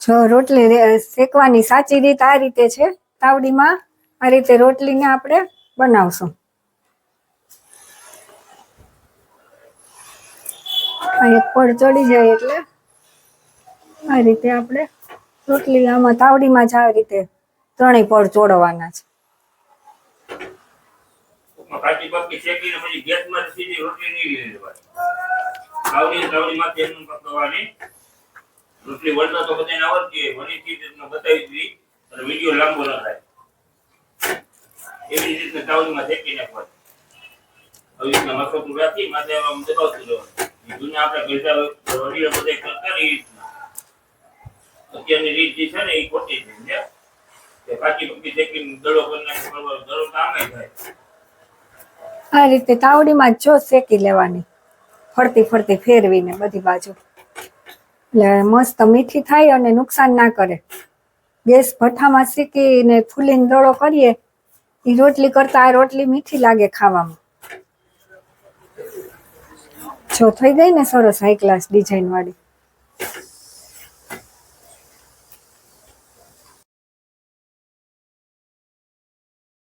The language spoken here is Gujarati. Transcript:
જો રોટલી શેકવાની સાચી રીત આ રીતે છે. તાવડીમાં આ રીતે રોટલીને આપણે બનાવશું. એક પડ ચડી જાય એટલે આ રીતે આપણે રોટલી આમાં તાવડીમાં જ આ રીતે ત્રણેય પડ ચોડવાના છે. રોટલી વળતા તો બધાને આવડતી હોય, વળી રીતના બતાવી દીધી અને વિડીયો લાંબો ન થાય એવી રીતના તાવડીમાં શેકી નાખવાની. આવી રીતના મસોટું રાખી માથે આમ દબાવતું જવાનું. જૂના આપણે ઘરડા વડીલો બધા કરતા ને એ રીતના. અત્યારની રીત જે છે ને એ ખોટી છે. કાચી પક્કી શેકીને દડો કરી નાખે, દડો તો આમે થાય. આ રીતે તાવડીમાં જો શેકી લેવાની, ફરતી ફરતી ફેરવીને બધી બાજુ, એટલે મસ્ત મીઠી થાય અને નુકસાન ના કરે. ગેસ ભઠ્ઠામાં શેકીને ફૂલીને દડો કરીએ એ રોટલી કરતા આ રોટલી મીઠી લાગે ખાવામાં. જો થઈ ગઈ ને સરસ હાઈ ક્લાસ ડિઝાઇન વાળી.